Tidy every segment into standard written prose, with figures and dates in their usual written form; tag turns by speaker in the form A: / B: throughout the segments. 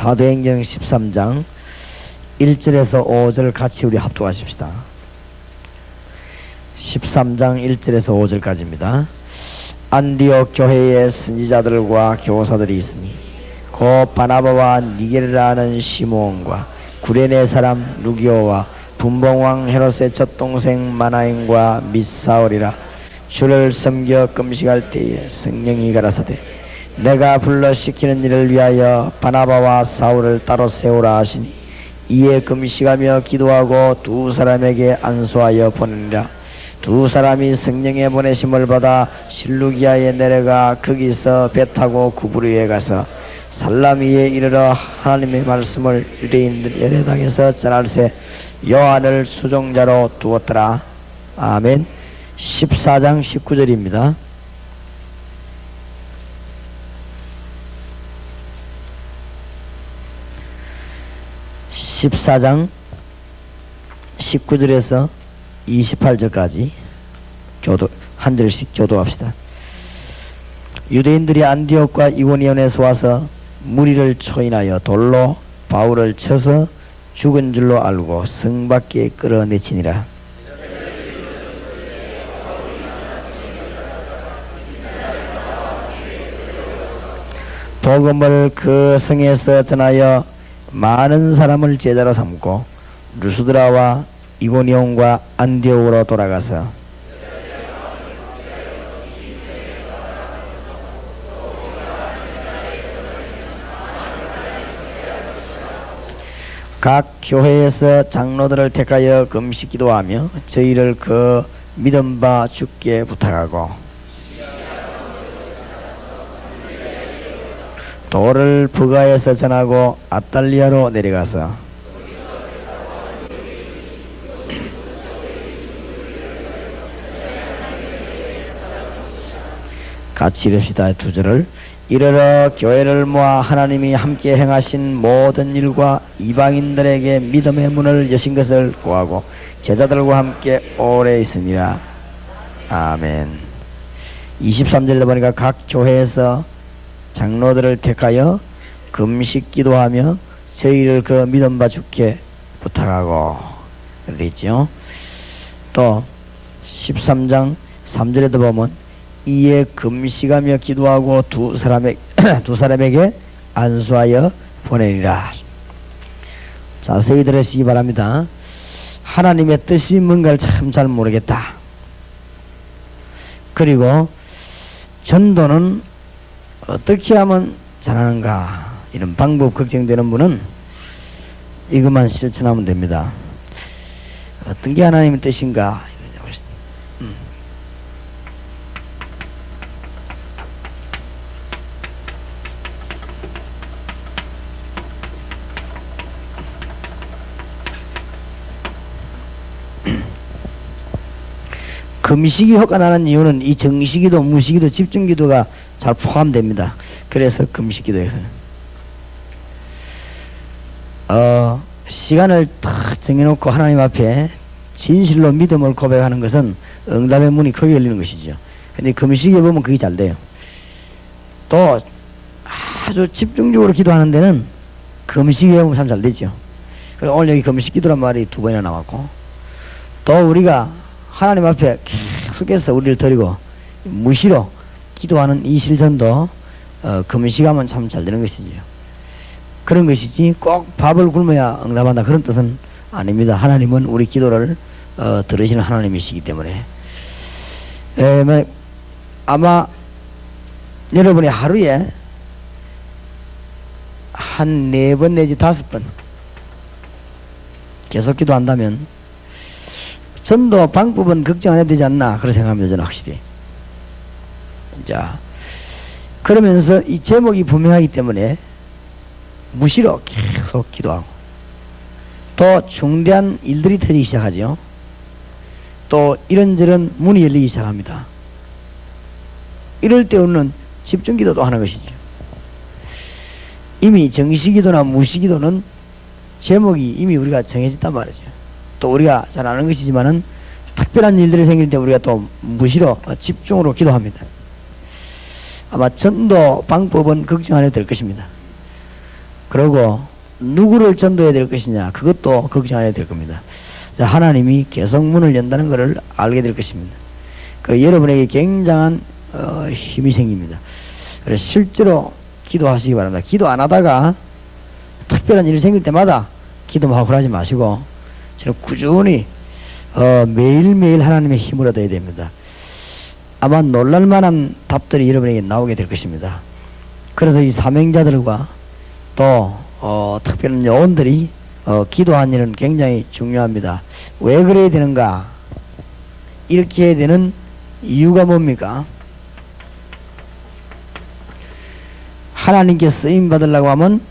A: 사도행전 13장 1절에서 5절 같이 우리 합독하십시다. 13장 1절에서 5절까지입니다. 안디옥 교회에 선지자들과 교사들이 있으니 곧 바나바와 니게르라 하는 시므온과 구레네 사람 루기오와 분봉왕 헤롯의 젖동생 마나인과 및 사울이라. 주를 섬겨 금식할 때에 성령이 가라사대 내가 불러 시키는 일을 위하여 바나바와 사울을 따로 세우라 하시니 이에 금식하며 기도하고 두 사람에게 안수하여 보내니라. 두 사람이 성령의 보내심을 받아 실루기아에 내려가 거기서 배 타고 구브르에 가서 살라미에 이르러 하나님의 말씀을 유대인들 열애당에서 전할세 요한을 수종자로 두었더라. 아멘. 14장 19절입니다. (14장) 19절에서 28절까지 한 절씩 교도합시다. 유대인들이 안디옥과 이고니온에서 와서 무리를 초인하여 돌로 바울을 쳐서 죽은 줄로 알고 성 밖에 끌어내치니라. 복음을 그 성에서 전하여 많은 사람을 제자로 삼고 루스드라와 이고니온과 안디옥으로 돌아가서 각 교회에서 장로들을 택하여 금식 기도하며 저희를 그 믿음 바 주께 부탁하고 도를 부가에서 전하고 아탈리아로 내려가서 같이 읽읍시다. 두 절을 이르러 교회를 모아 하나님이 함께 행하신 모든 일과 이방인들에게 믿음의 문을 여신 것을 구하고 제자들과 함께 오래 있으니라. 아멘. 23절에 보니까 각 교회에서 장로들을 택하여 금식 기도하며 저희를 그 믿음 바 주께 부탁하고 그렇게 있죠. 또 13장 3절에도 보면 이에 금식하며 기도하고 두 사람에게 안수하여 보내리라. 자세히 들으시기 바랍니다. 하나님의 뜻이 뭔가를 참 잘 모르겠다. 그리고 전도는 어떻게 하면 잘하는가 이런 방법 걱정되는 분은 이것만 실천하면 됩니다. 어떤 게 하나님의 뜻인가. 금식이 효과 나는 이유는 이 정식기도, 무식기도, 집중기도가 잘 포함됩니다. 그래서 금식기도에서는 시간을 딱 정해놓고 하나님 앞에 진실로 믿음을 고백하는 것은 응답의 문이 크게 열리는 것이죠. 근데 금식에 보면 그게 잘 돼요. 또 아주 집중적으로 기도하는 데는 금식에 보면 참 잘 되죠. 그리고 오늘 여기 금식기도란 말이 2번이나 나왔고 또 우리가 하나님 앞에 계속해서 우리를 드리고 무시로 기도하는 이 실천도 금식하면 참 잘 되는 것이죠. 그런 것이지 꼭 밥을 굶어야 응답한다 그런 뜻은 아닙니다. 하나님은 우리 기도를 들으시는 하나님이시기 때문에 아마 여러분이 하루에 한 4번 내지 5번 계속 기도한다면 전도 방법은 걱정 안 해도 되지 않나 그렇게 생각합니다. 저는 확실히. 자, 그러면서 이 제목이 분명하기 때문에 무시로 계속 기도하고 또 중대한 일들이 터지기 시작하죠. 또 이런저런 문이 열리기 시작합니다. 이럴 때 우리는 집중기도도 하는 것이죠. 이미 정시기도나 무시기도는 제목이 이미 우리가 정해졌단 말이죠. 또 우리가 잘 아는 것이지만은 특별한 일들이 생길 때 우리가 또 무시로 집중으로 기도합니다. 아마 전도 방법은 걱정 안 해도 될 것입니다. 그리고 누구를 전도해야 될 것이냐, 그것도 걱정해야 될 겁니다. 자, 하나님이 계속 문을 연다는 것을 알게 될 것입니다. 그 여러분에게 굉장한 힘이 생깁니다. 그래서 실제로 기도하시기 바랍니다. 기도 안 하다가 특별한 일이 생길 때마다 기도하고 하지 마시고 저는 꾸준히 매일매일 하나님의 힘을 얻어야 됩니다. 아마 놀랄만한 답들이 여러분에게 나오게 될 것입니다. 그래서 이 사명자들과 또 특별한 요원들이 기도하는 일은 굉장히 중요합니다. 왜 그래야 되는가? 이렇게 해야 되는 이유가 뭡니까? 하나님께 쓰임 받으려고 하면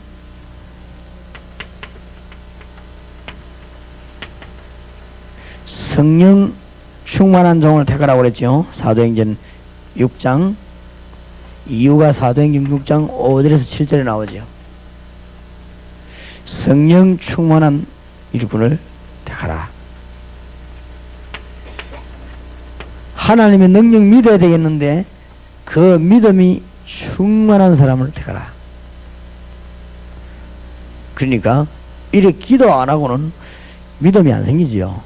A: 성령 충만한 종을 택하라고 그랬죠. 사도행전 6장. 이유가 사도행전 6장 5절에서 7절에 나오죠. 성령 충만한 일꾼을 택하라. 하나님의 능력 믿어야 되겠는데 그 믿음이 충만한 사람을 택하라. 그러니까 이렇게 기도 안 하고는 믿음이 안 생기지요.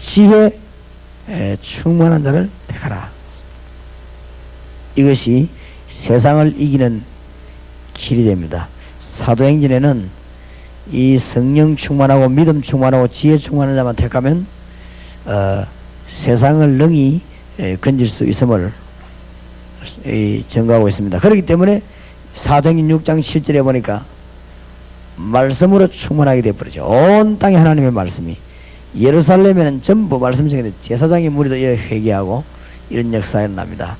A: 지혜 충만한 자를 택하라. 이것이 세상을 이기는 길이 됩니다. 사도행전에는 이 성령 충만하고 믿음 충만하고 지혜 충만한 자만 택하면 세상을 능히 건질 수 있음을 증거하고 있습니다. 그렇기 때문에 사도행전 6장 7절에 보니까 말씀으로 충만하게 되어버리죠. 온 땅에 하나님의 말씀이. 예루살렘에는 전부 말씀 중에 제사장의 무리도 회개하고 이런 역사가 일어납니다.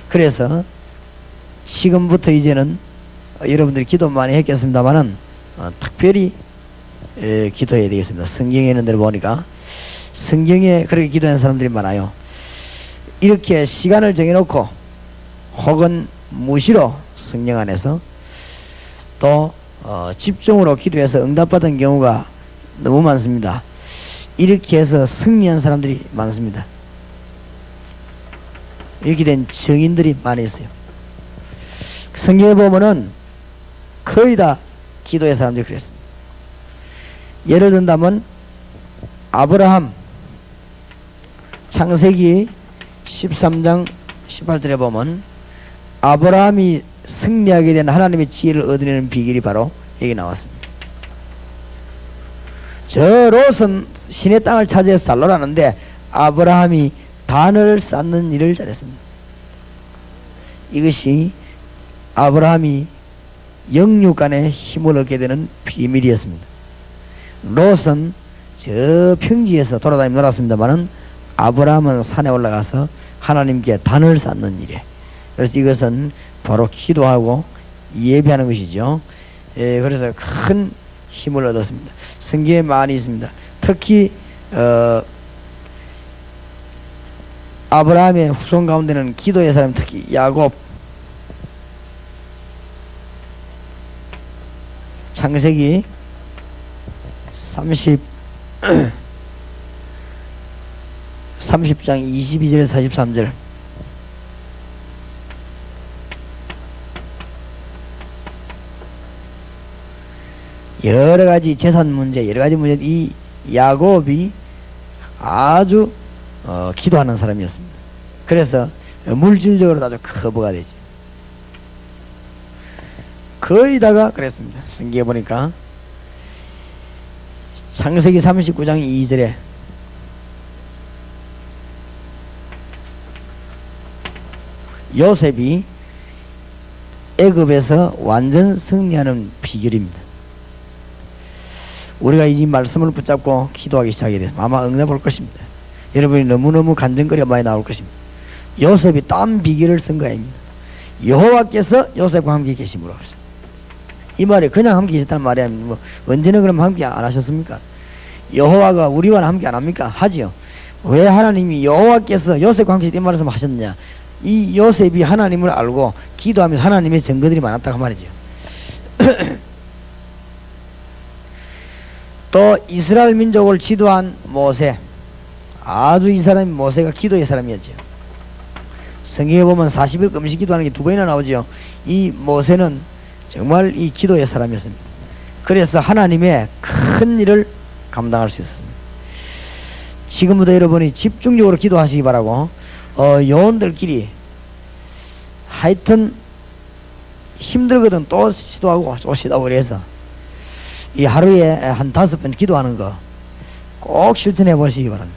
A: 그래서 지금부터 이제는 여러분들이 기도 많이 했겠습니다만은 특별히 기도해야 되겠습니다. 성경에 있는 대로 보니까 성경에 그렇게 기도하는 사람들이 많아요. 이렇게 시간을 정해놓고 혹은 무시로 성령 안에서 또 집중으로 기도해서 응답받은 경우가 너무 많습니다. 이렇게 해서 승리한 사람들이 많습니다. 이렇게 된 증인들이 많이 있어요. 성경에 보면은 거의 다 기도의 사람들이 그랬습니다. 예를 든다면 아브라함, 창세기 13장 18절에 보면 아브라함이 승리하게 된 하나님의 지혜를 얻어내는 비결이 바로 여기 나왔습니다. 저 롯은 신의 땅을 차지해서 살로라는데 아브라함이 단을 쌓는 일을 잘했습니다. 이것이 아브라함이 영육간의 힘을 얻게 되는 비밀이었습니다. 롯은 저 평지에서 돌아다니며 놀았습니다만은 아브라함은 산에 올라가서 하나님께 단을 쌓는 일에, 그래서 이것은 바로 기도하고 예배하는 것이죠. 그래서 큰 힘을 얻었습니다. 성경에 많이 있습니다. 특히 아브라함의 후손 가운데는 기도의 사람, 특히 야곱, 창세기 30장 22절에서 43절. 여러가지 재산 문제, 여러가지 문제, 이 야곱이 아주 기도하는 사람이었습니다. 그래서 물질적으로도 아주 커버가 되지. 거의다가 그랬습니다. 성경에 보니까 창세기 39장 2절에 요셉이 애굽에서 완전 승리하는 비결입니다. 우리가 이 말씀을 붙잡고 기도하기 시작하게 되면 아마 응답 올 것입니다. 여러분이 너무너무 간증거리가 많이 나올 것입니다. 요셉이 딴 비결을 쓴 거입니다. 여호와께서 요셉과 함께 계심으로. 이 말이 그냥 함께 계셨다는 말이 아닙니다. 뭐 언제는 그럼 함께 안 하셨습니까? 여호와가 우리와 함께 안 합니까? 하지요. 왜 하나님이 여호와께서 요셉과 함께 이 말씀을 하셨느냐? 이 요셉이 하나님을 알고 기도하면서 하나님의 증거들이 많았다고 말이죠. 또 이스라엘 민족을 지도한 모세, 아주 이 사람이 모세가 기도의 사람이었죠. 성경에 보면 40일 금식 기도하는 게 2번이나 나오죠. 이 모세는 정말 이 기도의 사람이었습니다. 그래서 하나님의 큰 일을 감당할 수 있었습니다. 지금부터 여러분이 집중적으로 기도하시기 바라고, 요원들끼리 하여튼 힘들거든 또 시도하고 또 시도하고 그래서 이 하루에 한 5번 기도하는 거 꼭 실천해 보시기 바랍니다.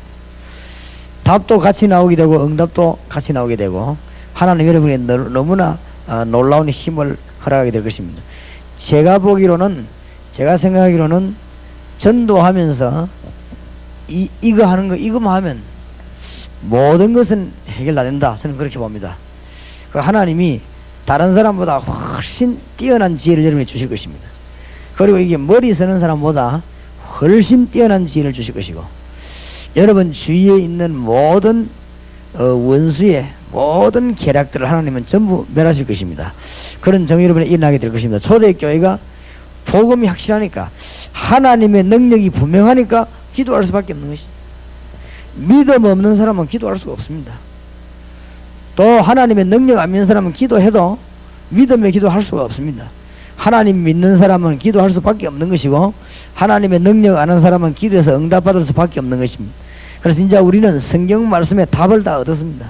A: 답도 같이 나오게 되고 응답도 같이 나오게 되고 하나님 여러분이 너무나 놀라운 힘을 허락하게 될 것입니다. 제가 보기로는, 제가 생각하기로는 전도하면서 이거 하는 거, 이거만 하면 모든 것은 해결 다 된다. 저는 그렇게 봅니다. 하나님이 다른 사람보다 훨씬 뛰어난 지혜를 여러분에게 주실 것입니다. 그리고 이게 머리 쓰는 사람보다 훨씬 뛰어난 지혜를 주실 것이고, 여러분 주위에 있는 모든 원수의 모든 계략들을 하나님은 전부 멸하실 것입니다. 그런 정의 여러분에 일어나게 될 것입니다. 초대교회가 복음이 확실하니까, 하나님의 능력이 분명하니까 기도할 수밖에 없는 것이죠. 믿음 없는 사람은 기도할 수가 없습니다. 또 하나님의 능력 안 믿는 사람은 기도해도 믿음의 기도할 수가 없습니다. 하나님 믿는 사람은 기도할 수밖에 없는 것이고, 하나님의 능력 아는 사람은 기도해서 응답받을 수밖에 없는 것입니다. 그래서 이제 우리는 성경 말씀의 답을 다 얻었습니다.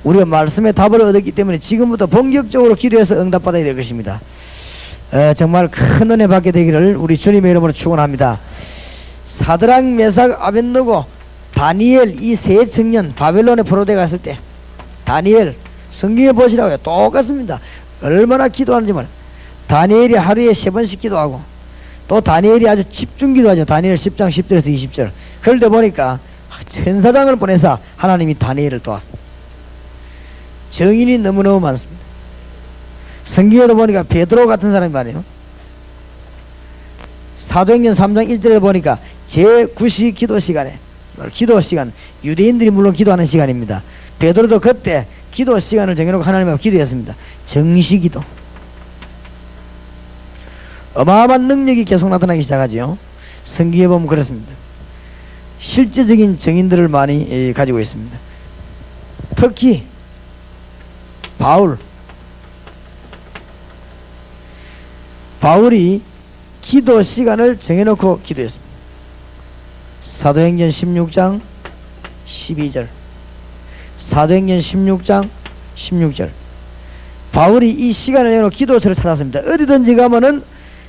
A: 우리가 말씀의 답을 얻었기 때문에 지금부터 본격적으로 기도해서 응답받아야 될 것입니다. 정말 큰 은혜 받게 되기를 우리 주님의 이름으로 축원합니다. 사드락, 메삭, 아벳느고, 다니엘, 이 세 청년 바벨론에 포로되어 갔을 때, 다니엘 성경에 보시라고요. 똑같습니다. 얼마나 기도하는지 몰라요. 다니엘이 하루에 3번씩 기도하고, 또 다니엘이 아주 집중 기도하죠. 다니엘 10장 10절에서 20절. 그럴 때 보니까 천사장을 보내서 하나님이 다니엘을 도왔습니다. 정인이 너무너무 많습니다. 성경에도 보니까 베드로 같은 사람이 많아요. 사도행전 3장 1절에 보니까 제9시 기도 시간에, 기도 시간, 유대인들이 물론 기도하는 시간입니다. 베드로도 그때 기도 시간을 정해놓고 하나님 앞에 기도했습니다. 정시기도. 어마어마한 능력이 계속 나타나기 시작하지요. 성경에 보면 그렇습니다. 실제적인 정인들을 많이 가지고 있습니다. 특히 바울이 기도 시간을 정해놓고 기도했습니다. 사도행전 16장 12절, 사도행전 16장 16절. 바울이 이 시간을 정해놓고 기도처를 찾았습니다. 어디든지 가면은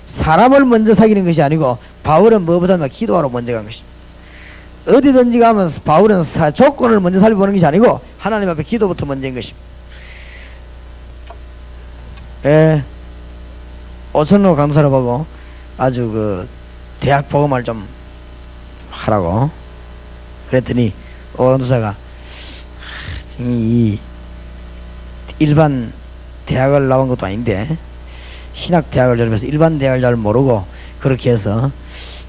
A: 사람을 먼저 사귀는 것이 아니고 바울은 무엇보다 기도하러 먼저 간 것입니다. 어디든지 가면 바울은 조건을 먼저 살펴보는 것이 아니고 하나님 앞에 기도부터 먼저인 것입니다. 오천로 강사를 보고 아주 그 대학 복음을 좀 하라고 그랬더니 오천사가 이 일반 대학을 나온 것도 아닌데 신학 대학을 졸업해서 일반 대학을 잘 모르고 그렇게 해서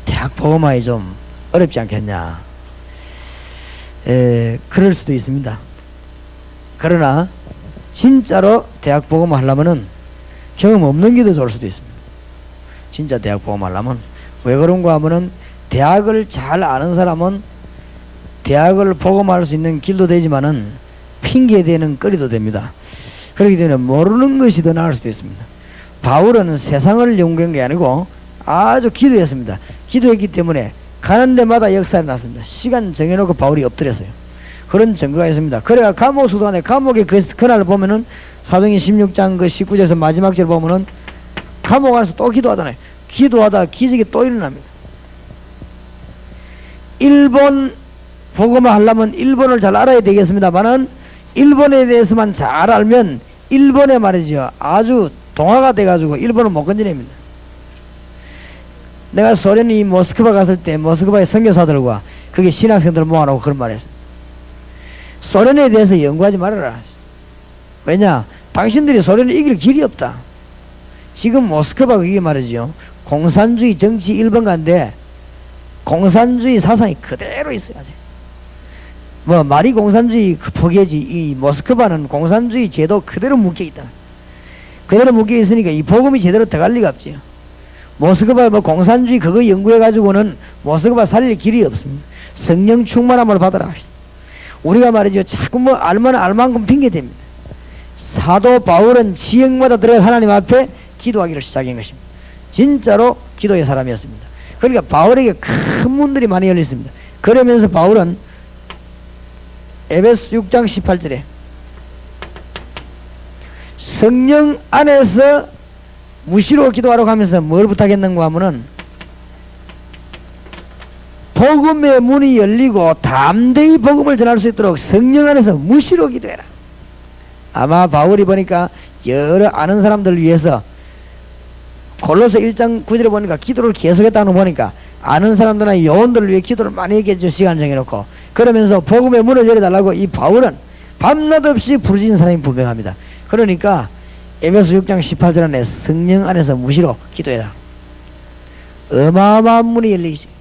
A: 대학 복음화에 좀 어렵지 않겠냐. 그럴 수도 있습니다. 그러나 진짜로 대학 복음화 하려면은 경험 없는 게 더 좋을 수도 있습니다. 진짜 대학 복음화 하려면. 왜 그런가 하면은 대학을 잘 아는 사람은 대학을 복음화할 수 있는 길도 되지만은 핑계대는 거리도 됩니다. 그렇기 때문에 모르는 것이 더 나을 수도 있습니다. 바울은 세상을 연구한 게 아니고 아주 기도했습니다. 기도했기 때문에 가는 데마다 역사가 났습니다. 시간 정해놓고 바울이 엎드렸어요. 그런 증거가 있습니다. 그래가 감옥 수도관에 감옥에 그날 보면은 사도행전 16장 그 19절에서 마지막 절 보면은 감옥 안에서 또 기도하잖아요. 기도하다 기적이 또 일어납니다. 일본 복음화 하려면 일본을 잘 알아야 되겠습니다만은 일본에 대해서만 잘 알면 일본에 말이죠. 아주 동화가 돼가지고 일본을 못 건져냅니다. 내가 소련이 모스크바 갔을 때 모스크바의 선교사들과 그게 신학생들을 모아놓고 그런 말 했어요. 소련에 대해서 연구하지 말아라. 왜냐? 당신들이 소련을 이길 길이 없다. 지금 모스크바 그게 말이죠. 공산주의 정치 1번가인데 공산주의 사상이 그대로 있어요. 아직. 뭐 말이 공산주의 포기하지 이 모스크바는 공산주의 제도 그대로 묶여있다. 그대로 묶여있으니까 이 복음이 제대로 들어갈 리가 없지요. 모스크바 뭐 공산주의 그거 연구해가지고는 모스크바 살릴 길이 없습니다. 성령 충만함을 받아라. 우리가 말이죠. 자꾸 뭐 알면 알만큼 핑계댑니다. 사도 바울은 지역마다 들어가 하나님 앞에 기도하기를 시작한 것입니다. 진짜로 기도의 사람이었습니다. 그러니까 바울에게 큰 문들이 많이 열렸습니다. 그러면서 바울은 에베소 6장 18절에 성령 안에서 무시로 기도하라고 하면서 뭘 부탁했는가 하면은 복음의 문이 열리고 담대히 복음을 전할 수 있도록 성령 안에서 무시로 기도해라. 아마 바울이 보니까 여러 아는 사람들을 위해서 골로새 1장 9절에 보니까 기도를 계속했다는 거 보니까 아는 사람들이나 요원들을 위해 기도를 많이 했겠죠. 시간 정해놓고. 그러면서 복음의 문을 열어달라고 이 바울은 밤낮 없이 부르짖은 사람이 분명합니다. 그러니까 에베소 6장 18절 안에 성령 안에서 무시로 기도해라. 어마어마한 문이 열리기 시작합니다.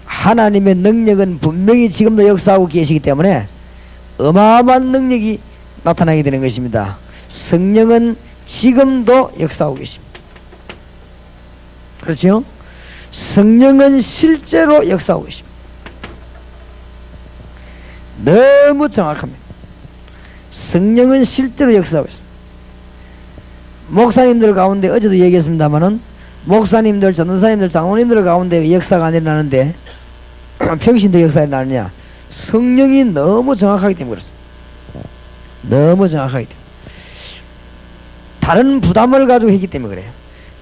A: 하나님의 능력은 분명히 지금도 역사하고 계시기 때문에 어마어마한 능력이 나타나게 되는 것입니다. 성령은 지금도 역사하고 계십니다. 그렇죠? 성령은 실제로 역사하고 계십니다. 너무 정확합니다. 성령은 실제로 역사하고 있습니다. 목사님들 가운데 어제도 얘기했습니다마는 목사님들, 전도사님들, 장로님들 가운데 역사가 안 일어나는데 평신도 역사가 일어나느냐? 성령이 너무 정확하기 때문에 그렇습니다. 너무 정확하기 때문에. 다른 부담을 가지고 했기 때문에 그래요.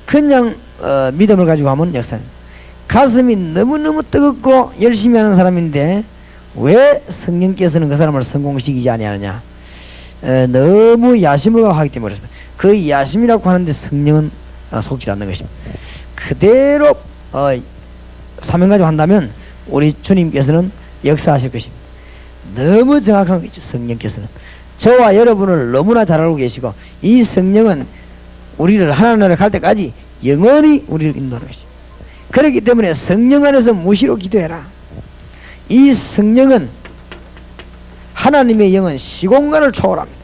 A: 그냥 믿음을 가지고 하면 역사는 가슴이 너무너무 뜨겁고 열심히 하는 사람인데 왜 성령께서는 그 사람을 성공시키지 아니하느냐? 너무 야심을 하기 때문에 그렇습니다. 그 야심이라고 하는데 성령은 속지 않는 것입니다. 그대로 사명 가지고 한다면 우리 주님께서는 역사하실 것입니다. 너무 정확한 거죠. 성령께서는 저와 여러분을 너무나 잘 알고 계시고 이 성령은 우리를 하나님을 갈 때까지 영원히 우리를 인도하는 것입니다. 그렇기 때문에 성령 안에서 무시로 기도해라. 이 성령은 하나님의 영은 시공간을 초월합니다.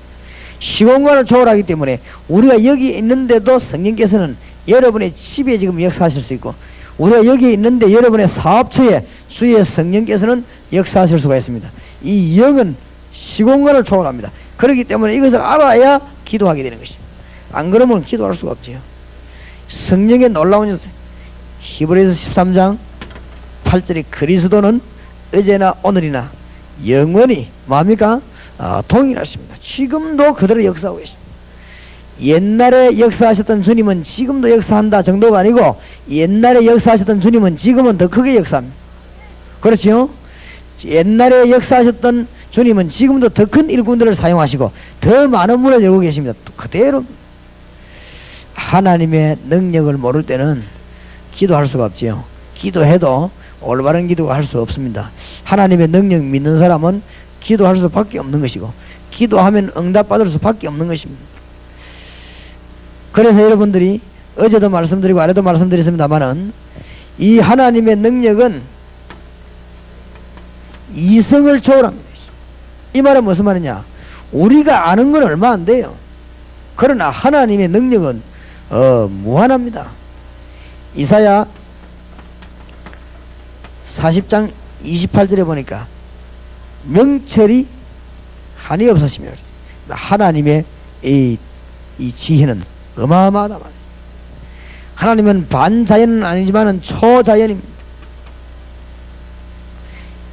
A: 시공간을 초월하기 때문에 우리가 여기 있는데도 성령께서는 여러분의 집에 지금 역사하실 수 있고 우리가 여기 있는데 여러분의 사업처에 주의 성령께서는 역사하실 수가 있습니다. 이 영은 시공간을 초월합니다. 그렇기 때문에 이것을 알아야 기도하게 되는 것입니다. 안 그러면 기도할 수가 없지요. 성령의 놀라운 것 히브리서 13장 8절에 그리스도는 어제나 오늘이나 영원히 뭡니까? 동일하십니다. 지금도 그대로 역사하고 계십니다. 옛날에 역사하셨던 주님은 지금도 역사한다 정도가 아니고 옛날에 역사하셨던 주님은 지금은 더 크게 역사합니다. 그렇죠? 옛날에 역사하셨던 주님은 지금도 더 큰 일꾼들을 사용하시고 더 많은 문을 열고 계십니다. 그대로 하나님의 능력을 모를 때는 기도할 수가 없지요. 기도해도 올바른 기도가 할 수 없습니다. 하나님의 능력 믿는 사람은 기도할 수밖에 없는 것이고 기도하면 응답받을 수밖에 없는 것입니다. 그래서 여러분들이 어제도 말씀드리고 아래도 말씀드렸습니다마는 이 하나님의 능력은 이성을 초월합니다. 이 말은 무슨 말이냐? 우리가 아는 건 얼마 안 돼요. 그러나 하나님의 능력은 무한합니다. 이사야 40장 28절에 보니까 명철이 한이 없으시며 하나님의 이 지혜는 어마어마하다 말이에요. 하나님은 반자연은 아니지만은 초자연입니다.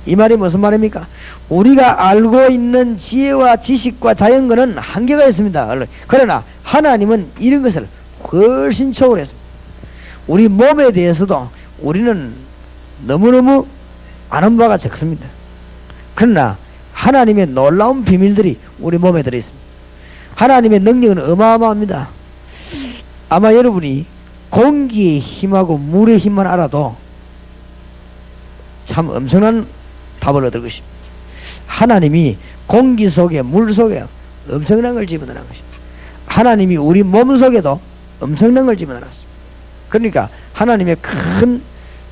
A: 이 말이 무슨 말입니까? 우리가 알고 있는 지혜와 지식과 자연과는 한계가 있습니다. 그러나 하나님은 이런 것을 훨씬 초월했습니다. 우리 몸에 대해서도 우리는 너무너무 아는 바가 적습니다. 그러나 하나님의 놀라운 비밀들이 우리 몸에 들어있습니다. 하나님의 능력은 어마어마합니다. 아마 여러분이 공기의 힘하고 물의 힘만 알아도 참 엄청난 답을 얻을 것입니다. 하나님이 공기 속에 물 속에 엄청난 걸 집어넣은 것입니다. 하나님이 우리 몸 속에도 엄청난 걸 집어넣었습니다. 그러니까 하나님의 큰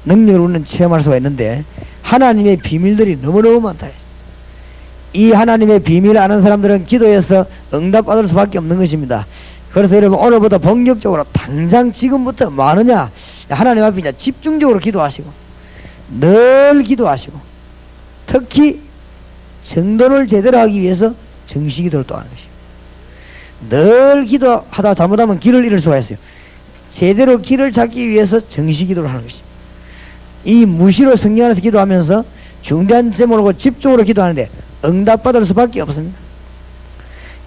A: 능력을 우리는 체험할 수가 있는데 하나님의 비밀들이 너무너무 많다. 이 하나님의 비밀을 아는 사람들은 기도해서 응답받을 수밖에 없는 것입니다. 그래서 여러분 오늘부터 본격적으로 당장 지금부터 뭐 하느냐? 하나님 앞에 이제 집중적으로 기도하시고 늘 기도하시고 특히 정돈을 제대로 하기 위해서 정시기도를 또 하는 것입니다. 늘 기도하다 잘못하면 길을 잃을 수가 있어요. 제대로 길을 찾기 위해서 정시기도를 하는 것입니다. 이 무시로 성령 안에서 기도하면서 중대한 제목을 놓고 집중으로 기도하는데 응답받을 수밖에 없습니다.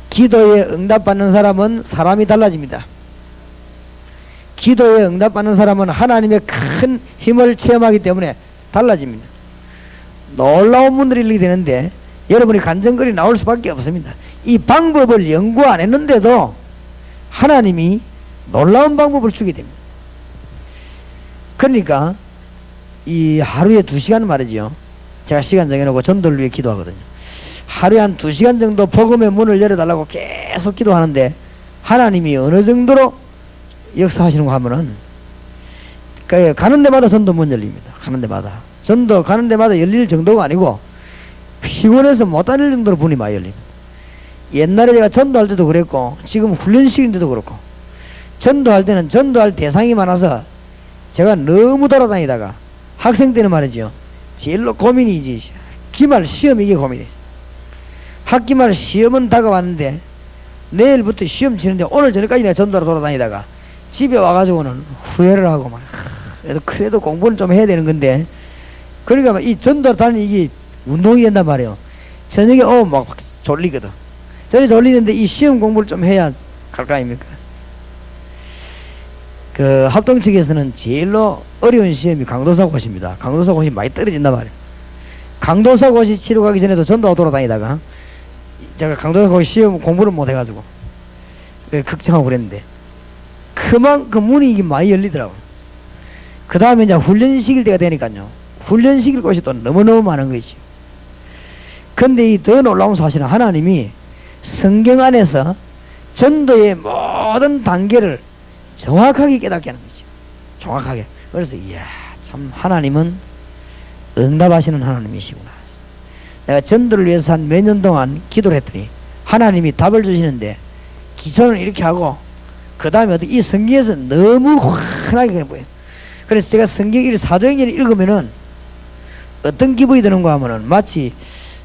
A: 기도에 응답받는 사람은 사람이 달라집니다. 기도에 응답받는 사람은 하나님의 큰 힘을 체험하기 때문에 달라집니다. 놀라운 문들이 일어나게 되는데 여러분이 간증거리 나올 수밖에 없습니다. 이 방법을 연구 안 했는데도 하나님이 놀라운 방법을 주게 됩니다. 그러니까 이 하루에 2시간 말이죠. 제가 시간 정해놓고 전도를 위해 기도하거든요. 하루에 한 2시간 정도 복음의 문을 열어달라고 계속 기도하는데 하나님이 어느 정도로 역사하시는 거 하면은 가는 데마다 전도 문 열립니다. 가는 데마다 전도 가는 데마다 열릴 정도가 아니고 피곤해서 못 다닐 정도로 문이 많이 열립니다. 옛날에 제가 전도할 때도 그랬고 지금 훈련실인데도 그렇고 전도할 때는 전도할 대상이 많아서 제가 너무 돌아다니다가 학생 때는 말이죠. 제일로 고민이지 기말 시험 이게 고민이에요. 학기말 시험은 다가왔는데 내일부터 시험 치는데 오늘 저녁까지 내가 전도하러 돌아다니다가 집에 와가지고는 후회를 하고 막 그래도 공부는 좀 해야 되는 건데 그러니까 이 전도하러 다니는 이게 운동이 된단 말이에요. 저녁에 막 졸리거든. 저녁에 졸리는데 이 시험 공부를 좀 해야 갈 거 아닙니까? 그 합동 측에서는 제일로 어려운 시험이 강도사 고시입니다. 강도사 고시 많이 떨어진단 말이에요. 강도사 고시 치러 가기 전에도 전도하고 돌아다니다가 제가 강도사 고시 시험 공부를 못 해가지고 걱정하고 그랬는데 그만큼 문이 많이 열리더라고요. 그 다음에 이제 훈련시킬 때가 되니까요. 훈련시킬 곳이 또 너무너무 많은 거지. 근데 이 더 놀라운 사실은 하나님이 성경 안에서 전도의 모든 단계를 정확하게 깨닫게 하는 거죠. 정확하게. 그래서 이야 참 하나님은 응답하시는 하나님이시구나. 내가 전도를 위해서 한 몇 년 동안 기도를 했더니 하나님이 답을 주시는데 기초는 이렇게 하고 그 다음에 이 성경에서 너무 환하게 보여요. 그래서 제가 성경 사도행전을 읽으면은 어떤 기분이 드는가 하면은 마치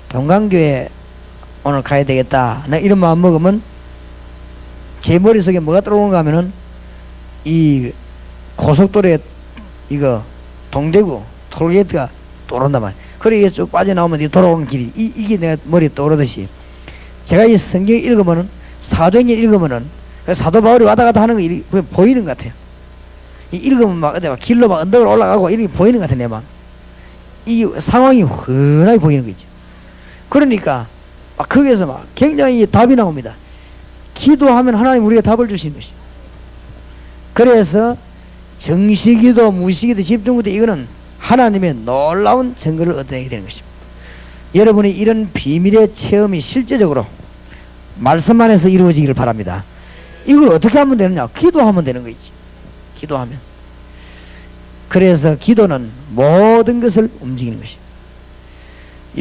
A: 동강교회 오늘 가야 되겠다 나 이런 마음 먹으면 제 머릿속에 뭐가 들어오는가 하면은 이 고속도로에 이거 동대구 톨게이트가 떠오른단 말이야. 그래 이게 쭉 빠져나오면 돌아오는 길이 이게 내가 머리에 떠오르듯이 제가 이 성경 읽으면은 사도행전 읽으면은 사도 바울이 왔다 갔다 하는 거 보이는 것 같아요. 이 읽으면 막 어디 막 길로 막 언덕을 올라가고 이렇게 보이는 것 같아 내 막. 이 상황이 훤하게 보이는 거죠. 그러니까 막 거기에서 막 굉장히 답이 나옵니다. 기도하면 하나님 우리에게 답을 주시는 것이. 그래서 정시기도 무시기도 집중기도 이거는 하나님의 놀라운 증거를 얻어내게 되는 것입니다. 여러분이 이런 비밀의 체험이 실제적으로 말씀 안에서 이루어지기를 바랍니다. 이걸 어떻게 하면 되느냐? 기도하면 되는 거 있지. 기도하면. 그래서 기도는 모든 것을 움직이는 것입니다.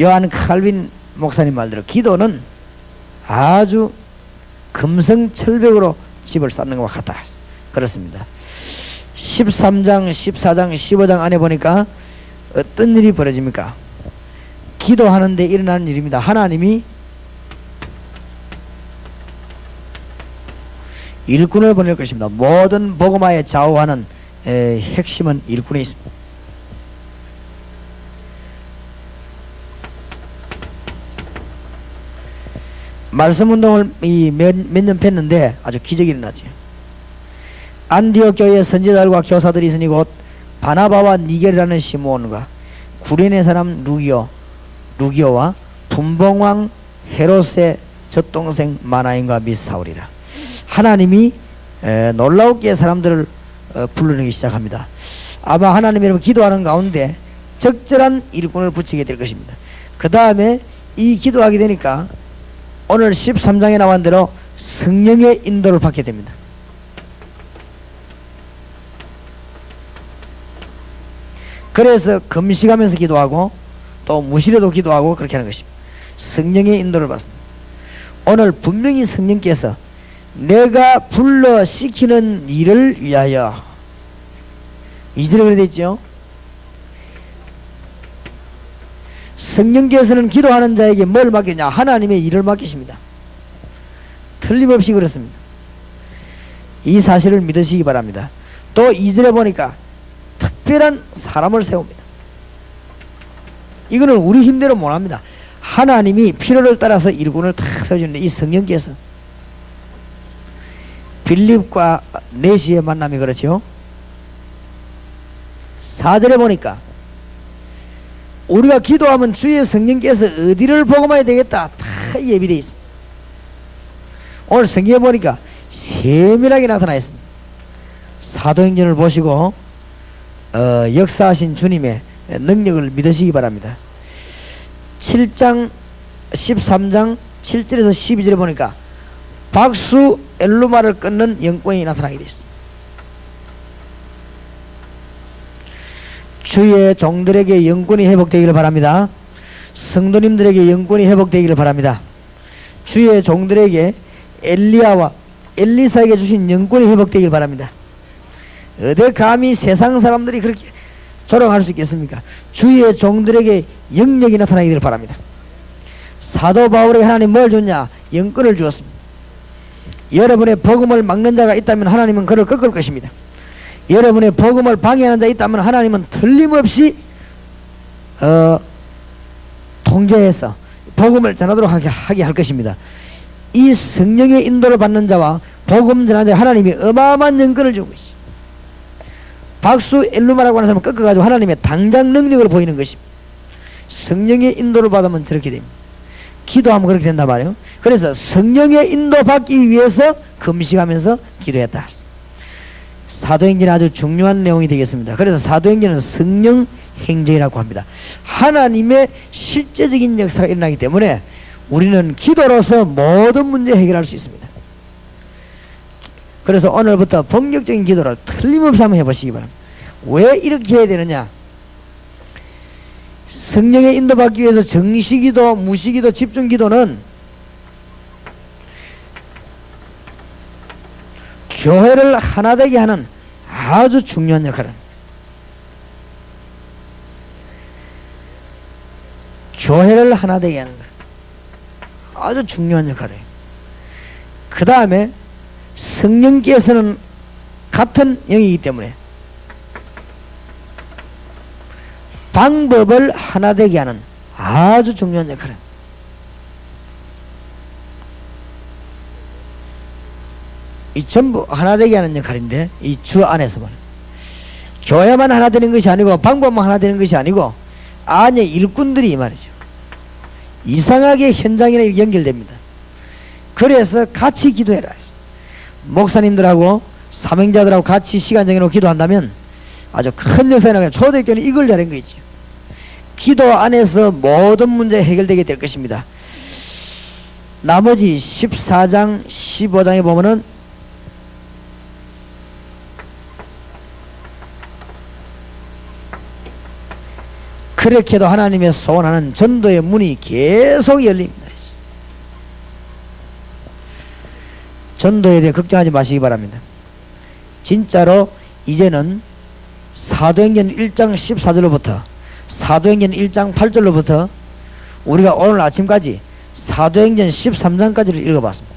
A: 요한 칼빈 목사님 말대로 기도는 아주 금성철벽으로 집을 쌓는 것과 같다. 그렇습니다. 13장, 14장, 15장 안에 보니까 어떤 일이 벌어집니까? 기도하는데 일어나는 일입니다. 하나님이 일꾼을 보낼 것입니다. 모든 복음화에 좌우하는 핵심은 일꾼에 있습니다. 말씀운동을 몇 년 폈는데 아주 기적이 일어나죠. 안디옥 교회에 선지자들과 교사들이 있으니 곧 바나바와 니겔이라는 시므온과 구레네 사람 루기오와 분봉왕 헤롯의 젖동생 마나임과 및 사울이라. 하나님이 놀라우게 사람들을 불러내기 시작합니다. 아마 하나님이 여러분 기도하는 가운데 적절한 일꾼을 붙이게 될 것입니다. 그 다음에 이 기도하게 되니까 오늘 13장에 나온 대로 성령의 인도를 받게 됩니다. 그래서 금식하면서 기도하고 또 무시려도 기도하고 그렇게 하는 것입니다. 성령의 인도를 받습니다. 오늘 분명히 성령께서 내가 불러 시키는 일을 위하여 2절에 그래 있죠. 성령께서는 기도하는 자에게 뭘 맡기냐? 하나님의 일을 맡기십니다. 틀림없이 그렇습니다. 이 사실을 믿으시기 바랍니다. 또 2절에 보니까 특별한 사람을 세웁니다. 이거는 우리 힘대로 못합니다. 하나님이 필요를 따라서 일꾼을 탁 세워주는데, 이 성령께서 빌립과 네시의 만남이 그렇죠. 4절에 보니까 우리가 기도하면 주의 성령께서 어디를 복음해야 되겠다 다 예비되어 있습니다. 오늘 성경에 보니까 세밀하게 나타나 있습니다. 사도행전을 보시고 역사하신 주님의 능력을 믿으시기 바랍니다. 7장 13장 7절에서 12절에 보니까 박수 엘루마를 끊는 영권이 나타나게 되어 있습니다. 주의 종들에게 영권이 회복되기를 바랍니다. 성도님들에게 영권이 회복되기를 바랍니다. 주의 종들에게 엘리야와 엘리사에게 주신 영권이 회복되기를 바랍니다. 어디 감히 세상 사람들이 그렇게 조롱할 수 있겠습니까? 주의 종들에게 영력이 나타나기를 바랍니다. 사도 바울에게 하나님 뭘 줬냐? 영권을 주었습니다. 여러분의 복음을 막는 자가 있다면 하나님은 그를 꺾을 것입니다. 여러분의 복음을 방해하는 자가 있다면 하나님은 틀림없이 통제해서 복음을 전하도록 하게 할 것입니다. 이 성령의 인도를 받는 자와 복음 전하는 자에 하나님이 어마어마한 영권을 주고 있습니다. 박수 엘루마라고 하는 사람을 꺾어가지고 하나님의 당장 능력을 보이는 것입니다. 성령의 인도를 받으면 저렇게 됩니다. 기도하면 그렇게 된단 말이에요. 그래서 성령의 인도 받기 위해서 금식하면서 기도했다. 사도행전이 아주 중요한 내용이 되겠습니다. 그래서 사도행전은 성령 행정이라고 합니다. 하나님의 실제적인 역사가 일어나기 때문에 우리는 기도로서 모든 문제 해결할 수 있습니다. 그래서 오늘부터 본격적인 기도를 틀림없이 한번 해보시기 바랍니다. 왜 이렇게 해야 되느냐? 성령의 인도받기 위해서 정시기도, 무시기도, 집중기도는 교회를 하나 되게 하는 아주 중요한 역할을 합니다. 교회를 하나 되게 하는 것 아주 중요한 역할을 해요. 그 다음에 성령께서는 같은 영이기 때문에 방법을 하나 되게 하는 아주 중요한 역할을 합니다. 이 전부 하나 되게 하는 역할인데, 이 주 안에서만 교회만 하나 되는 것이 아니고 방법만 하나 되는 것이 아니고 안에 일꾼들이 이 말이죠. 이상하게 현장에 연결됩니다. 그래서 같이 기도해라. 목사님들하고 사명자들하고 같이 시간 정해놓고 기도한다면 아주 큰 역사가 나가요. 초대교회는 이걸 잘한 거 있죠. 기도 안에서 모든 문제 해결되게 될 것입니다. 나머지 14장 15장에 보면은 그렇게도 하나님의 소원하는 전도의 문이 계속 열립니다. 전도에 대해 걱정하지 마시기 바랍니다. 진짜로 이제는 사도행전 1장 14절로부터 사도행전 1장 8절로부터 우리가 오늘 아침까지 사도행전 13장까지를 읽어봤습니다.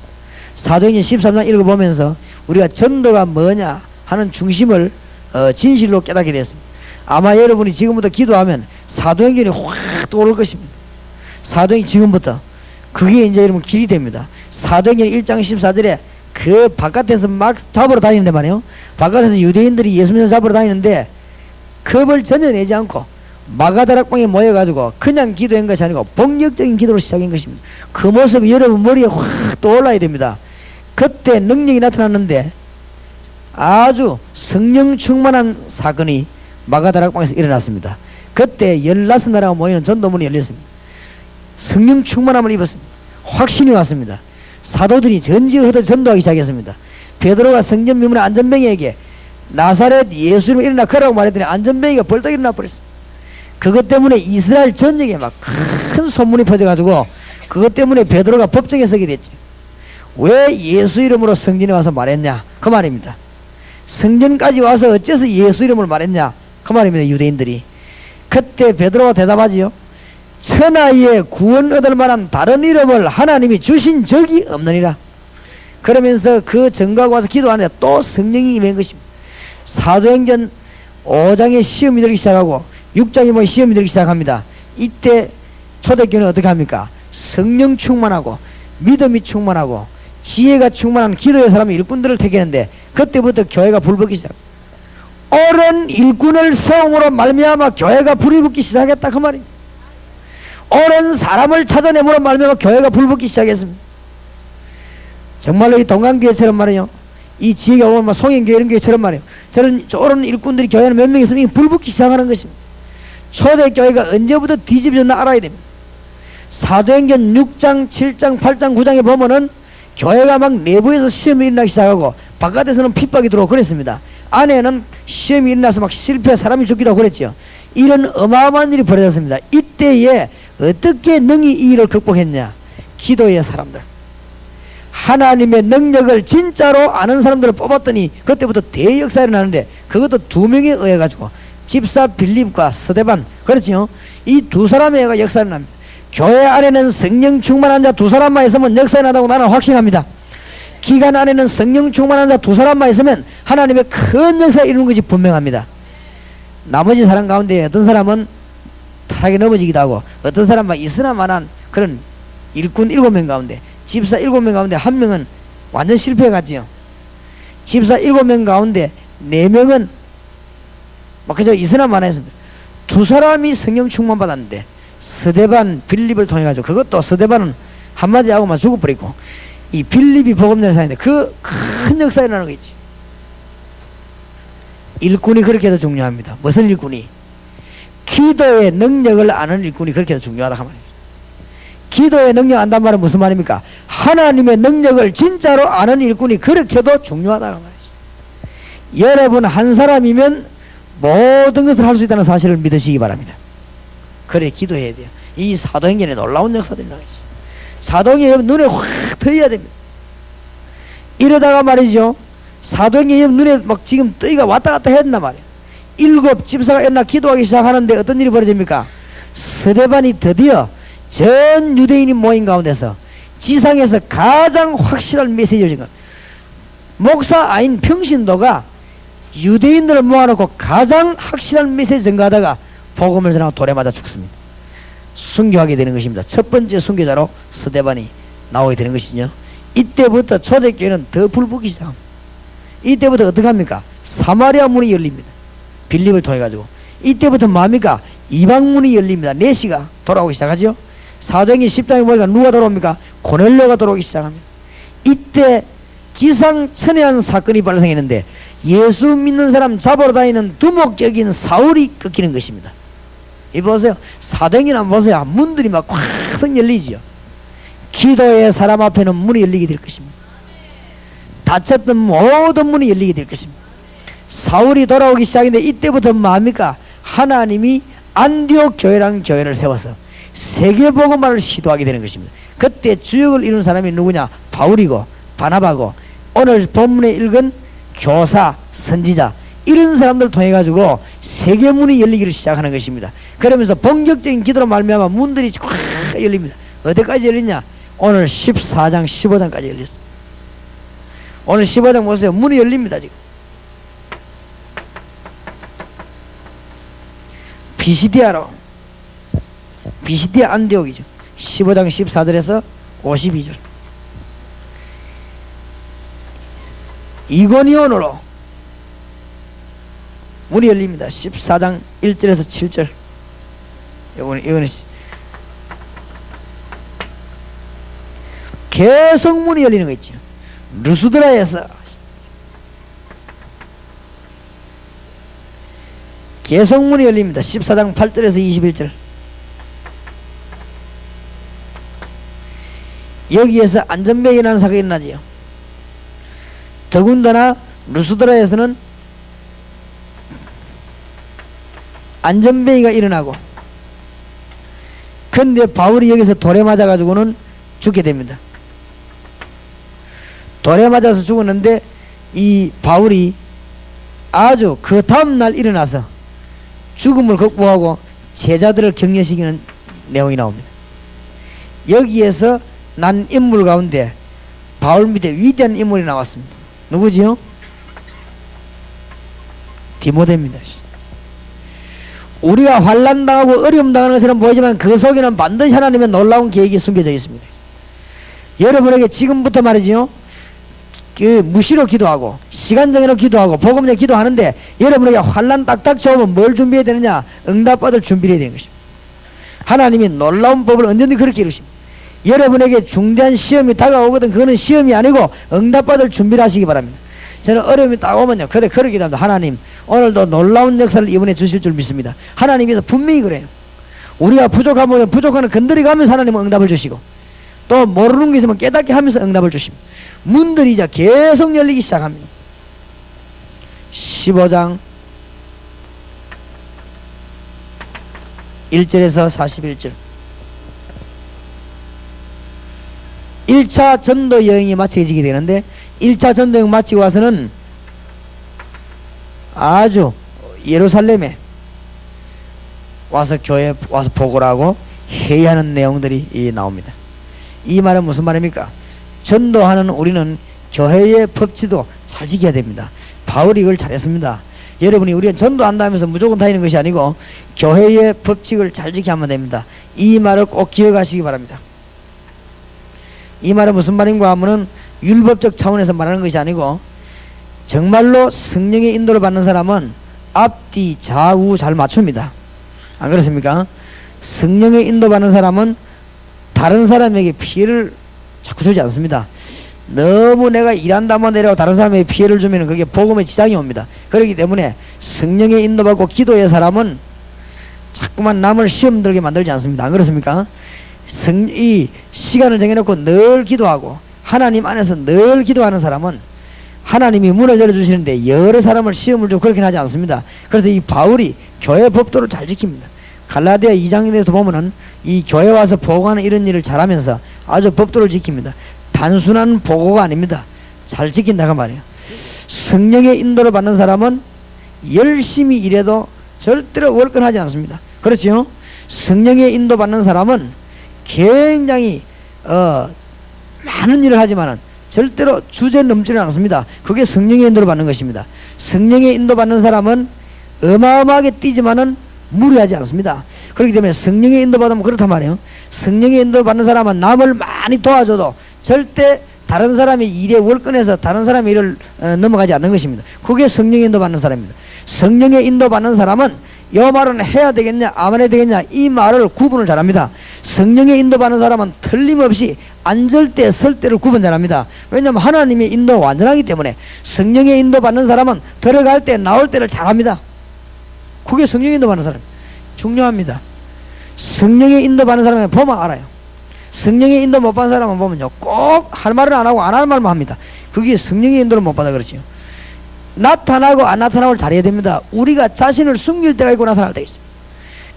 A: 사도행전 13장 읽어보면서 우리가 전도가 뭐냐 하는 중심을 진실로 깨닫게 됐습니다. 아마 여러분이 지금부터 기도하면 사도행전이 확 떠오를 것입니다. 사도행전 지금부터 그게 이제 여러분 길이 됩니다. 사도행전 1장 14절에 그 바깥에서 막 잡으러 다니는데 말이에요. 바깥에서 유대인들이 예수님을 잡으러 다니는데 겁을 전혀 내지 않고 마가다락방에 모여가지고 그냥 기도한 것이 아니고 본격적인 기도를 시작한 것입니다. 그 모습이 여러분 머리에 확 떠올라야 됩니다. 그때 능력이 나타났는데 아주 성령 충만한 사건이 마가다락방에서 일어났습니다. 그때 16나라가 모이는 전도문이 열렸습니다. 성령 충만함을 입었습니다. 확신이 왔습니다. 사도들이 전지를 흩어 전도하기 시작했습니다. 베드로가 성전 미문의 안전뱅이에게 나사렛 예수님 일어나 거라고 말했더니 안전뱅이가 벌떡 일어나 버렸습니다. 그것 때문에 이스라엘 전역에 막 큰 소문이 퍼져가지고 그것 때문에 베드로가 법정에 서게 됐죠. 왜 예수 이름으로 성전에 와서 말했냐 그 말입니다. 성전까지 와서 어째서 예수 이름을 말했냐 그 말입니다. 유대인들이. 그때 베드로가 대답하지요. 천하에 구원 얻을 만한 다른 이름을 하나님이 주신 적이 없느니라. 그러면서 그 전가하고 와서 기도하는데 또 성령이 임한 것입니다. 사도행전 5장에 시험이 들기 시작하고 6장에 뭐 시험이 들기 시작합니다. 이때 초대교회는 어떻게 합니까? 성령 충만하고 믿음이 충만하고 지혜가 충만한 기도의 사람이 일꾼들을 택했는데 그때부터 교회가 불붙기 시작. 옳은 일꾼을 세움으로 말미암아 교회가 불이 붙기 시작했다 그 말입니다. 옳은 사람을 찾아내므로 말미암아 교회가 불붙기 시작했습니다. 정말로 이 동강교회처럼 말이에요. 이 지혜가 오면 송영교회 이런 교회처럼 말이에요. 저런 옳은 일꾼들이 교회는 몇 명 있으면 불붙기 시작하는 것입니다. 초대교회가 언제부터 뒤집어졌나 알아야 됩니다. 사도행전 6장, 7장, 8장, 9장에 보면은 교회가 막 내부에서 시험이 일어나기 시작하고 바깥에서는 핍박이 들어오고 그랬습니다. 안에는 시험이 일어나서 막 실패, 사람이 죽기도 하고 그랬죠. 이런 어마어마한 일이 벌어졌습니다. 이때에 어떻게 능히 이 일을 극복했냐? 기도의 사람들, 하나님의 능력을 진짜로 아는 사람들을 뽑았더니 그때부터 대역사가 일어나는데 그것도 2명에 의해 가지고 집사 빌립과 스데반, 그렇죠? 이 2사람에 의해 역사가 일어납니다. 교회 안에는 성령 충만한 자 2사람만 있으면 역사가 나다고 나는 확신합니다. 기간 안에는 성령 충만한 자 2사람만 있으면 하나님의 큰 역사가 이루는 것이 분명합니다. 나머지 사람 가운데 어떤 사람은 타락에 넘어지기도 하고 어떤 사람은 있으나마난 그런 일꾼 7명 가운데 집사 7명 가운데 1명은 완전 실패해갔지요. 집사 7명 가운데 4명은 막 그저 있으나마나 했습니다. 2사람이 성령 충만 받았는데 스데반, 빌립을 통해 가지고 그것도 스데반은 한마디 하고만 죽어버리고 이 빌립이 복음전을 사는데 그 큰 역사가 일어나는 거 있지. 일꾼이 그렇게 해도 중요합니다. 무슨 일꾼이? 기도의 능력을 아는 일꾼이 그렇게 해도 중요하다 그 말이에요. 기도의 능력 안단 말은 무슨 말입니까? 하나님의 능력을 진짜로 아는 일꾼이 그렇게 해도 중요하다 그 말이죠. 여러분 한 사람이면 모든 것을 할 수 있다는 사실을 믿으시기 바랍니다. 그래 기도해야 돼요. 이 사도행전에 놀라운 역사들이 나와 있어요. 사도행전이 눈에 확 트여야 됩니다. 이러다가 말이죠. 사도행전이 눈에 막 지금 뜨이가 왔다 갔다 해야 된단 말이에요. 7 집사가 일어나 기도하기 시작하는데 어떤 일이 벌어집니까? 스데반이 드디어 전 유대인이 모인 가운데서 지상에서 가장 확실한 메시지를 준 것. 목사 아닌 평신도가 유대인들을 모아놓고 가장 확실한 메시지 전가하다가 복음을 전하고 돌에 맞아 죽습니다. 순교하게 되는 것입니다. 첫 번째 순교자로 스데반이 나오게 되는 것이죠. 이때부터 초대교회는 더 불붙기 시작합니다. 이때부터 어떻게 합니까? 사마리아 문이 열립니다. 빌립을 통해 가지고. 이때부터 뭡니까? 이방문이 열립니다. 내시가 돌아오기 시작하죠. 사도행전 10장에 보니까 누가 돌아옵니까? 고넬료가 돌아오기 시작합니다. 이때 기상천외한 사건이 발생했는데 예수 믿는 사람 잡으러 다니는 두목적인 사울이 꺾이는 것입니다. 이 보세요. 사도행전 한번 보세요. 문들이 막 콱 열리지요. 기도의 사람 앞에는 문이 열리게 될 것입니다. 닫혔던 모든 문이 열리게 될 것입니다. 사울이 돌아오기 시작인데 이때부터 뭡니까? 하나님이 안디옥 교회라는 교회를 세워서 세계복음화를 시도하게 되는 것입니다. 그때 주역을 이룬 사람이 누구냐? 바울이고 바나바고 오늘 본문에 읽은 교사, 선지자 이런 사람들을 통해 가지고 세계문이 열리기를 시작하는 것입니다. 그러면서 본격적인 기도로 말미암아 문들이 꽉 열립니다. 어디까지 열리냐? 오늘 14장, 15장까지 열렸습니다. 오늘 15장 보세요. 문이 열립니다. 지금 비시디아로, 비시디아 안디옥이죠. 15장 14절에서 52절. 이고니온으로 문이 열립니다. 14장 1절에서 7절. 이거는 계속 문이 열리는 거 있죠. 루스드라에서 계속 문이 열립니다. 14장 8절에서 21절. 여기에서 안전병이 일어나는 사건이 일어나지요. 더군다나 루스드라에서는 안전병이가 일어나고, 근데 바울이 여기서 돌에 맞아가지고는 죽게 됩니다. 돌에 맞아서 죽었는데 이 바울이 아주 그 다음날 일어나서 죽음을 극복하고 제자들을 격려시키는 내용이 나옵니다. 여기에서 난 인물 가운데 바울 밑에 위대한 인물이 나왔습니다. 누구지요? 디모데입니다. 우리가 환난당하고 어려움당하는 것은 보이지만 그 속에는 반드시 하나님의 놀라운 계획이 숨겨져 있습니다. 여러분에게 지금부터 말이지요, 그 무시로 기도하고 시간정해로 기도하고 복음에 기도하는데 여러분에게 환난 딱딱 좋으면 뭘 준비해야 되느냐? 응답받을 준비를 해야 되는 것입니다. 하나님이 놀라운 법을 언제든지 그렇게 이루십니다. 여러분에게 중대한 시험이 다가오거든 그거는 시험이 아니고 응답받을 준비를 하시기 바랍니다. 저는 어려움이 딱 오면요, 그래 그렇게 기도합니다. 하나님 오늘도 놀라운 역사를 이번에 주실 줄 믿습니다. 하나님께서 분명히 그래요. 우리가 부족하면 부족하는 건드리가면서 하나님은 응답을 주시고 또 모르는 게 있으면 깨닫게 하면서 응답을 주십니다. 문들이 이제 계속 열리기 시작합니다. 15장 1절에서 41절 1차 전도 여행이 마치게 되는데 1차 전도 여행 마치고 와서는 아주 예루살렘에 와서 교회에 와서 보고를 하고 회의하는 내용들이 나옵니다. 이 말은 무슨 말입니까? 전도하는 우리는 교회의 법치도 잘 지켜야 됩니다. 바울이 이걸 잘했습니다. 여러분이 우리가 전도한다 하면서 무조건 다니는 것이 아니고 교회의 법칙을 잘 지켜야 하면 됩니다. 이 말을 꼭 기억하시기 바랍니다. 이 말은 무슨 말인가 하면은 율법적 차원에서 말하는 것이 아니고 정말로 성령의 인도를 받는 사람은 앞뒤 좌우 잘 맞춥니다. 안 그렇습니까? 성령의 인도 받는 사람은 다른 사람에게 피해를 자꾸 주지 않습니다. 너무 내가 일한다만 내려고 다른 사람에게 피해를 주면 그게 복음에 지장이 옵니다. 그렇기 때문에 성령의 인도받고 기도의 사람은 자꾸만 남을 시험 들게 만들지 않습니다. 안 그렇습니까? 이 시간을 정해놓고 늘 기도하고 하나님 안에서 늘 기도하는 사람은 하나님이 문을 열어주시는데 여러 사람을 시험을 주고 그렇게 하지 않습니다. 그래서 이 바울이 교회 법도를 잘 지킵니다. 갈라디아 2장에서 보면은 이 교회 와서 보고하는 이런 일을 잘하면서 아주 법도를 지킵니다. 단순한 보고가 아닙니다. 잘 지킨다고 말이에요. 성령의 인도를 받는 사람은 열심히 일해도 절대로 월권하지 않습니다. 그렇죠? 성령의 인도 받는 사람은 굉장히 많은 일을 하지만은 절대로 주제 넘지는 않습니다. 그게 성령의 인도를 받는 것입니다. 성령의 인도 받는 사람은 어마어마하게 뛰지만은 무리하지 않습니다. 그렇기 때문에 성령의 인도 받으면 그렇단 말이에요. 성령의 인도 받는 사람은 남을 많이 도와줘도 절대 다른 사람의 일에 월권해서 다른 사람의 일을 넘어가지 않는 것입니다. 그게 성령의 인도 받는 사람입니다. 성령의 인도 받는 사람은 이 말은 해야 되겠냐 안 해야 되겠냐 이 말을 구분을 잘합니다. 성령의 인도 받는 사람은 틀림없이 앉을 때 설 때를 구분 잘합니다. 왜냐하면 하나님의 인도 완전하기 때문에 성령의 인도 받는 사람은 들어갈 때 나올 때를 잘합니다. 그게 성령의 인도 받는 사람 중요합니다. 성령의 인도 받는 사람은 보면 알아요. 성령의 인도 못 받는 사람은 보면요 꼭 할 말은 안 하고 안 하는 말만 합니다. 그게 성령의 인도를 못 받아 그렇지요. 나타나고 안 나타나고 잘해야 됩니다. 우리가 자신을 숨길 때가 있고 나타날 때가 있습니다.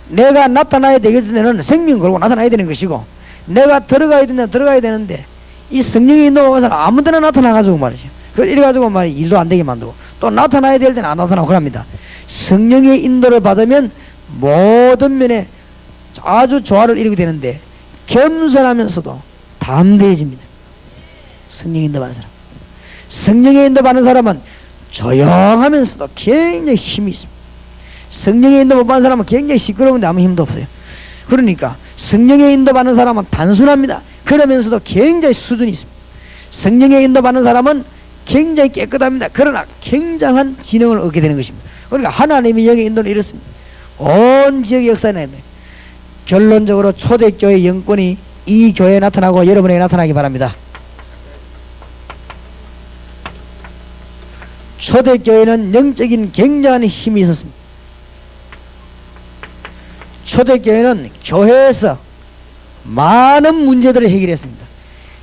A: 내가 나타나야 되길 때는 생명 걸고 나타나야 되는 것이고 내가 들어가야 되는데 이 성령의 인도가 와서 아무 데나 나타나가지고 말이죠. 이래가지고 말이 일도 안 되게 만들고 또 나타나야 될 때는 안 나타나고 그럽니다. 성령의 인도를 받으면 모든 면에 아주 조화를 이루게 되는데 겸손하면서도 담대해집니다. 성령의 인도 받는 사람. 성령의 인도 받는 사람은 조용하면서도 굉장히 힘이 있습니다. 성령의 인도 못 받는 사람은 굉장히 시끄러운데 아무 힘도 없어요. 그러니까 성령의 인도 받는 사람은 단순합니다. 그러면서도 굉장히 수준이 있습니다. 성령의 인도 받는 사람은 굉장히 깨끗합니다. 그러나 굉장한 지능을 얻게 되는 것입니다. 그러니까 하나님의 영의 인도는 이렇습니다. 온 지역의 역사에 나야 돼요. 결론적으로 초대교회 영권이 이 교회에 나타나고 여러분에게 나타나기 바랍니다. 초대교회는 영적인 굉장한 힘이 있었습니다. 초대교회는 교회에서 많은 문제들을 해결했습니다.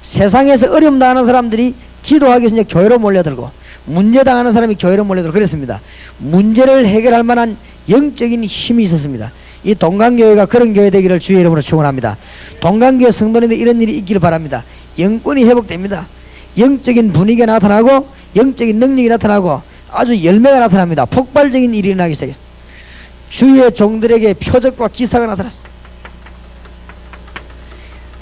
A: 세상에서 어려움 당하는 사람들이 기도하기 위해서 이제 교회로 몰려들고 문제 당하는 사람이 교회로 몰려들고 그랬습니다. 문제를 해결할 만한 영적인 힘이 있었습니다. 이 동강교회가 그런 교회 되기를 주의 이름으로 축원합니다. 동강교회 성도님들 이런 일이 있기를 바랍니다. 영권이 회복됩니다. 영적인 분위기가 나타나고 영적인 능력이 나타나고 아주 열매가 나타납니다. 폭발적인 일이 일어나기 시작했습니다. 주의 종들에게 표적과 기사가 나타났습니다.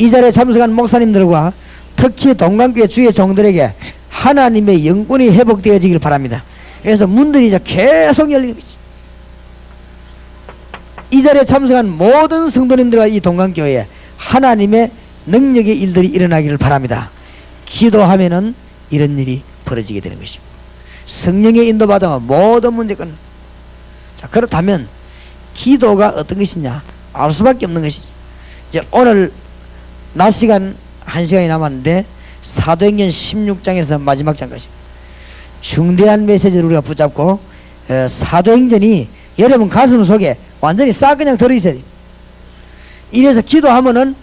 A: 이 자리에 참석한 목사님들과 특히 동강교회 주의 종들에게 하나님의 영권이 회복되어지길 바랍니다. 그래서 문들이 이제 계속 열리는 것이죠. 이 자리에 참석한 모든 성도님들과 이 동강교회에 하나님의 능력의 일들이 일어나기를 바랍니다. 기도하면은 이런 일이 벌어지게 되는 것입니다. 성령의 인도받으면 모든 문제가. 자, 그렇다면 기도가 어떤 것이냐 알 수밖에 없는 것이죠. 이제 오늘 낮 시간 1시간이 남았는데 사도행전 16장에서 마지막 장까지 중대한 메시지를 우리가 붙잡고 사도행전이 여러분 가슴 속에 완전히 싹 그냥 들어있어야 돼요. 이래서 기도하면은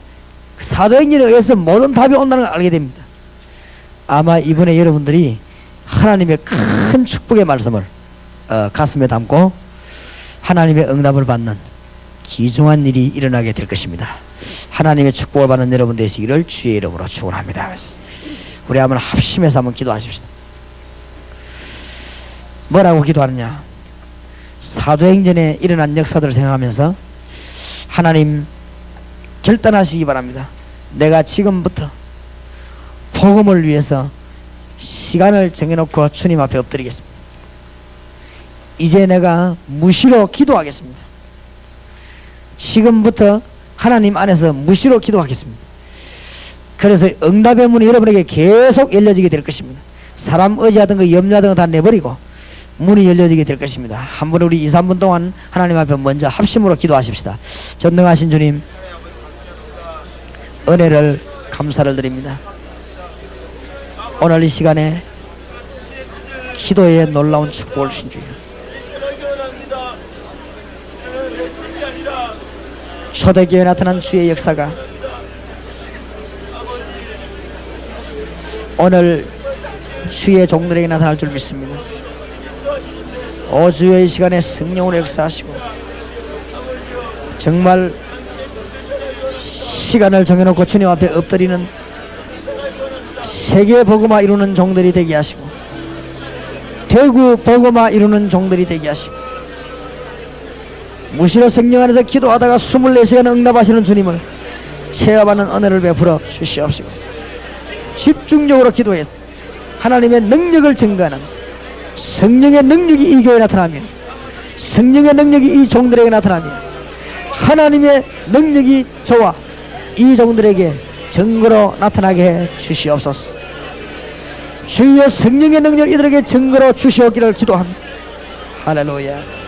A: 사도행전에 의해서 모든 답이 온다는 걸 알게 됩니다. 아마 이번에 여러분들이 하나님의 큰 축복의 말씀을 가슴에 담고 하나님의 응답을 받는 귀중한 일이 일어나게 될 것입니다. 하나님의 축복을 받는 여러분 되시기를 주의 이름으로 축원합니다. 우리 한번 합심해서 한번 기도하십시다. 뭐라고 기도하느냐? 사도행전에 일어난 역사들을 생각하면서 하나님 결단하시기 바랍니다. 내가 지금부터 복음을 위해서 시간을 정해놓고 주님 앞에 엎드리겠습니다. 이제 내가 무시로 기도하겠습니다. 지금부터 하나님 안에서 무시로 기도하겠습니다. 그래서 응답의 문이 여러분에게 계속 열려지게 될 것입니다. 사람 의지하던 거 염려하던 거 다 내버리고 문이 열려지게 될 것입니다. 한번 우리 2, 3분 동안 하나님 앞에 먼저 합심으로 기도하십시다. 전능하신 주님, 은혜를 감사를 드립니다. 오늘 이 시간에 기도에 놀라운 축복을 주신 주여, 초대교회에 나타난 주의 역사가 오늘 주의 종들에게 나타날 줄 믿습니다. 오 주의 이 시간에 성령으로 역사하시고 정말 시간을 정해놓고 주님 앞에 엎드리는 세계 복음화 이루는 종들이 되게 하시고 대구 복음화 이루는 종들이 되게 하시고 무시로 성령 안에서 기도하다가 24시간 응답하시는 주님을 체험하는 은혜를 베풀어 주시옵시고 집중적으로 기도해서 하나님의 능력을 증거하는 성령의 능력이 이 교회에 나타나며 성령의 능력이 이 종들에게 나타나며 하나님의 능력이 저와 이 종들에게 증거로 나타나게 해 주시옵소서. 주여 성령의 능력을 이들에게 증거로 주시옵기를 기도합니다. 할렐루야.